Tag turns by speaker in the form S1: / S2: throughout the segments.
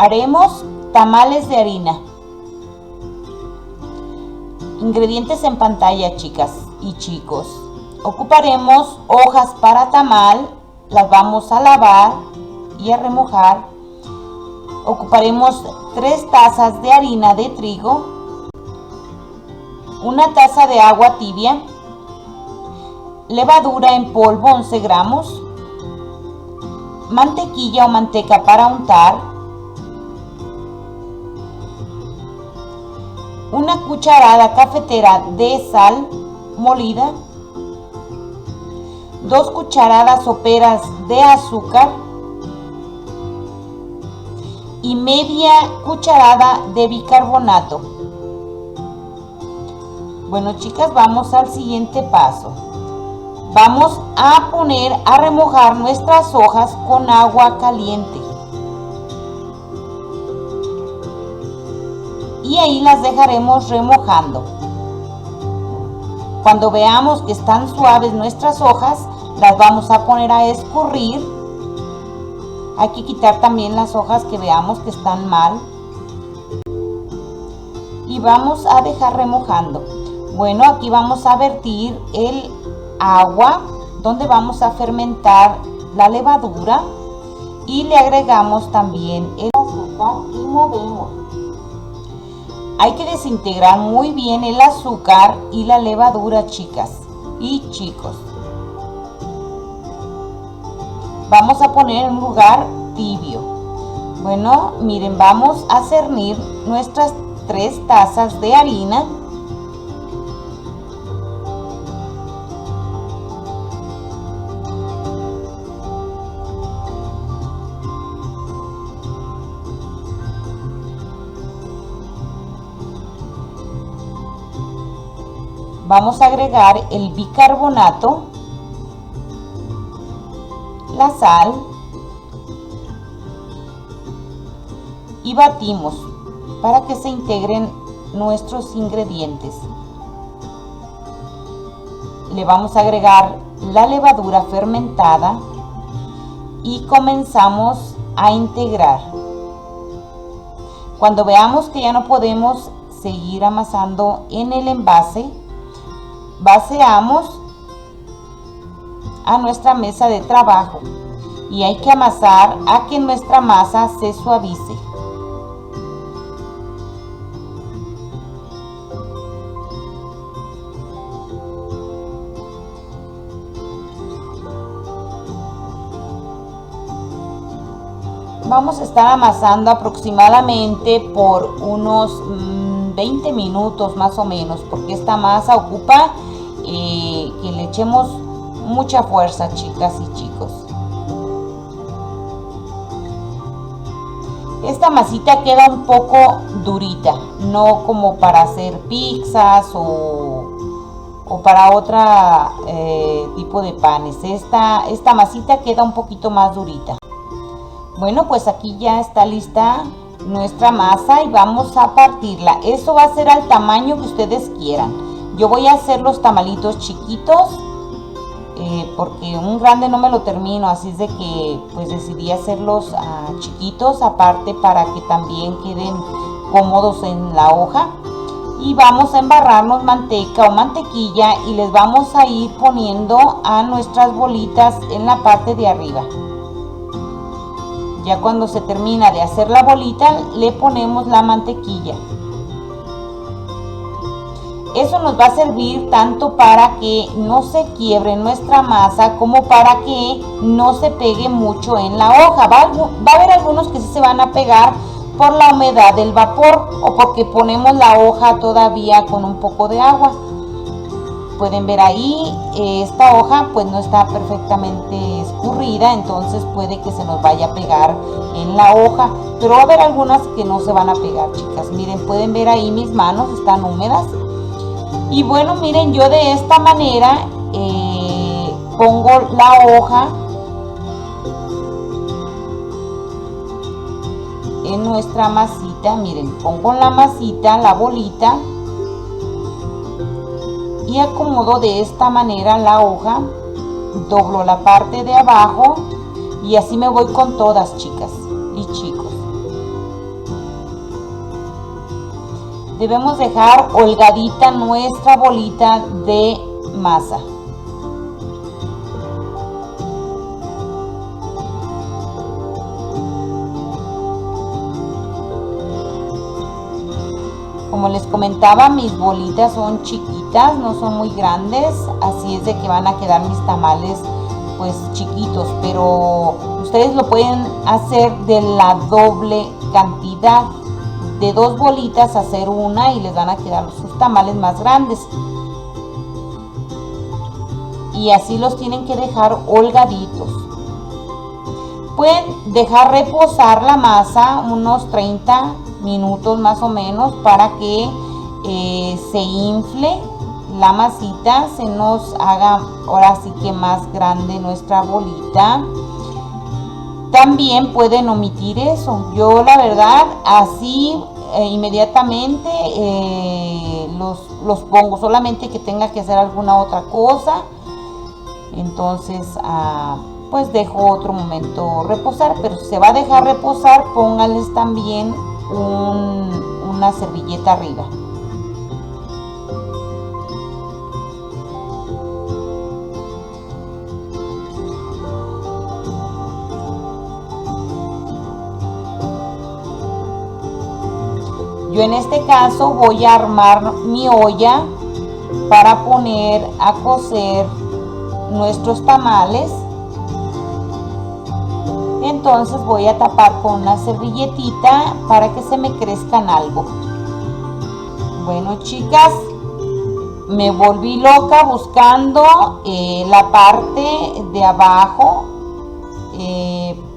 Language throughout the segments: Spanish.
S1: Haremos tamales de harina. Ingredientes en pantalla, chicas y chicos. Ocuparemos hojas para tamal, las vamos a lavar y a remojar. Ocuparemos 3 tazas de harina de trigo, 1 taza de agua tibia, levadura en polvo 11 gramos, mantequilla o manteca para untar, 1 cucharada cafetera de sal molida, 2 cucharadas soperas de azúcar y media cucharada de bicarbonato. Bueno, chicas, vamos al siguiente paso. Vamos a poner a remojar nuestras hojas con agua caliente. Y ahí las dejaremos remojando. Cuando veamos que están suaves nuestras hojas, las vamos a poner a escurrir. Hay que quitar también las hojas que veamos que están mal. Y vamos a dejar remojando. Bueno, aquí vamos a vertir el agua donde vamos a fermentar la levadura. Y le agregamos también el azúcar y movemos. Hay que desintegrar muy bien el azúcar y la levadura, chicas y chicos. Vamos a poner en un lugar tibio. Bueno, miren, vamos a cernir nuestras 3 tazas de harina. Vamos a agregar el bicarbonato, la sal y batimos para que se integren nuestros ingredientes. Le vamos a agregar la levadura fermentada y comenzamos a integrar. Cuando veamos que ya no podemos seguir amasando en el envase, vaciamos a nuestra mesa de trabajo y hay que amasar a que nuestra masa se suavice. Vamos a estar amasando aproximadamente por unos 20 minutos más o menos, porque esta masa ocupa que le echemos mucha fuerza, chicas y chicos. Esta masita queda un poco durita, no como para hacer pizzas o para otro tipo de panes. Esta masita queda un poquito más durita. Bueno, pues aquí ya está lista nuestra masa y vamos a partirla. Eso va a ser al tamaño que ustedes quieran. Yo voy a hacer los tamalitos chiquitos porque un grande no me lo termino, así es de que pues decidí hacerlos chiquitos aparte para que también queden cómodos en la hoja. Y vamos a embarrarnos manteca o mantequilla y les vamos a ir poniendo a nuestras bolitas en la parte de arriba. Ya cuando se termina de hacer la bolita, le ponemos la mantequilla. Eso nos va a servir tanto para que no se quiebre nuestra masa como para que no se pegue mucho en la hoja. Va a haber algunos que sí se van a pegar por la humedad del vapor o porque ponemos la hoja todavía con un poco de agua. Pueden ver ahí, esta hoja pues no está perfectamente escurrida, entonces puede que se nos vaya a pegar en la hoja, pero va a haber algunas que no se van a pegar, chicas. Miren, pueden ver ahí mis manos están húmedas. Y bueno, miren, yo de esta manera pongo la hoja en nuestra masita. Miren, pongo la masita, la bolita, y acomodo de esta manera la hoja, doblo la parte de abajo y así me voy con todas, chicas y chicos. Debemos dejar holgadita nuestra bolita de masa. Como les comentaba, mis bolitas son chiquitas, no son muy grandes, así es de que van a quedar mis tamales pues chiquitos, pero ustedes lo pueden hacer de la doble cantidad, de 2 bolitas hacer una y les van a quedar sus tamales más grandes. Y así los tienen que dejar holgaditos. Pueden dejar reposar la masa unos 30 minutos más o menos para que se infle la masita, se nos haga ahora sí que más grande nuestra bolita. También pueden omitir eso. Yo la verdad así inmediatamente los pongo, solamente que tenga que hacer alguna otra cosa, entonces pues dejo otro momento reposar. Pero si se va a dejar reposar, pónganles también una servilleta arriba. Yo en este caso voy a armar mi olla para poner a cocer nuestros tamales. Entonces voy a tapar con una servilletita para que se me crezcan algo. Bueno, chicas, me volví loca buscando la parte de abajo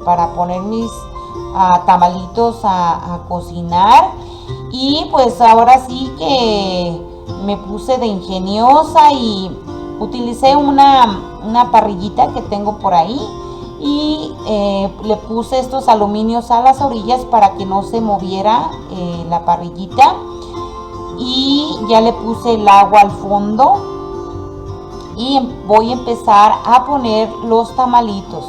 S1: para poner mis tamalitos a cocinar. Y pues ahora sí que me puse de ingeniosa y utilicé una parrillita que tengo por ahí y le puse estos aluminios a las orillas para que no se moviera la parrillita, y ya le puse el agua al fondo y voy a empezar a poner los tamalitos.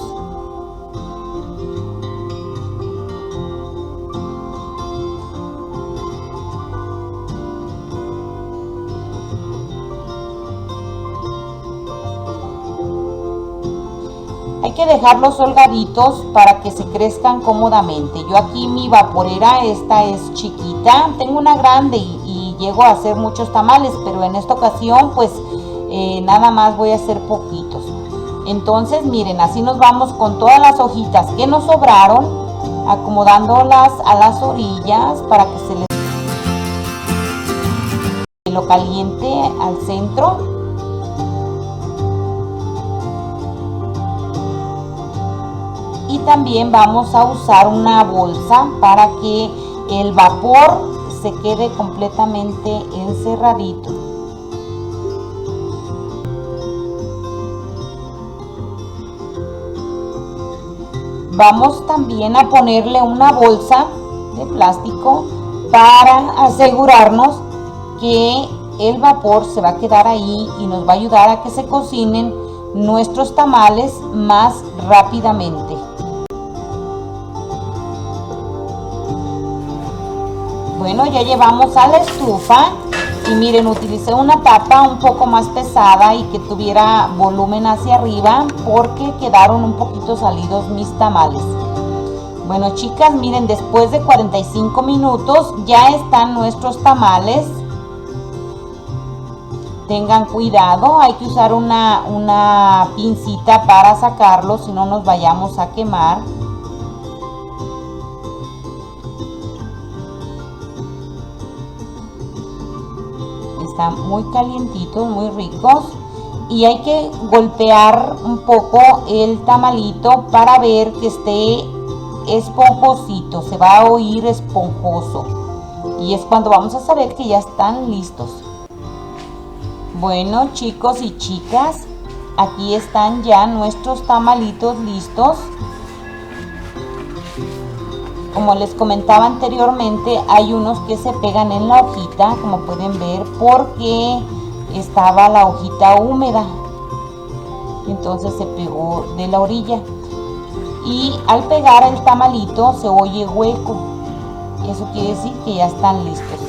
S1: Hay que dejarlos holgaditos para que se crezcan cómodamente. Yo aquí mi vaporera, esta es chiquita, tengo una grande y llego a hacer muchos tamales, pero en esta ocasión pues nada más voy a hacer poquitos. Entonces miren, así nos vamos con todas las hojitas que nos sobraron, acomodándolas a las orillas para que se les lo caliente al centro. Y también vamos a usar una bolsa para que el vapor se quede completamente encerradito. Vamos también a ponerle una bolsa de plástico para asegurarnos que el vapor se va a quedar ahí y nos va a ayudar a que se cocinen nuestros tamales más rápidamente. Bueno, ya llevamos a la estufa y miren, utilicé una tapa un poco más pesada y que tuviera volumen hacia arriba porque quedaron un poquito salidos mis tamales. Bueno, chicas, miren, después de 45 minutos ya están nuestros tamales. Tengan cuidado, hay que usar una pincita para sacarlos, si no nos vayamos a quemar. Están muy calientitos, muy ricos, y hay que golpear un poco el tamalito para ver que esté esponjosito, se va a oír esponjoso y es cuando vamos a saber que ya están listos. Bueno, chicos y chicas, aquí están ya nuestros tamalitos listos. Como les comentaba anteriormente, hay unos que se pegan en la hojita, como pueden ver, porque estaba la hojita húmeda, entonces se pegó de la orilla, y al pegar el tamalito se oye hueco. Eso quiere decir que ya están listos.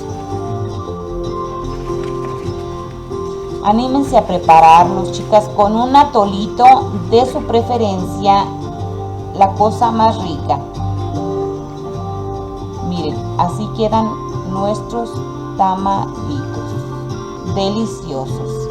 S1: Anímense a prepararlos, chicas, con un atolito de su preferencia, la cosa más rica. Miren, así quedan nuestros tamalitos, deliciosos.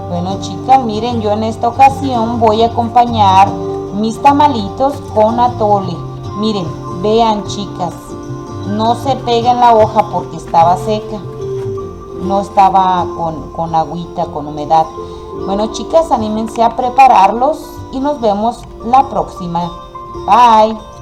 S1: Bueno, chicas, miren, yo en esta ocasión voy a acompañar mis tamalitos con atole. Miren, vean, chicas, no se pega en la hoja porque estaba seca, no estaba con agüita, con humedad. Bueno, chicas, anímense a prepararlos y nos vemos la próxima. Bye.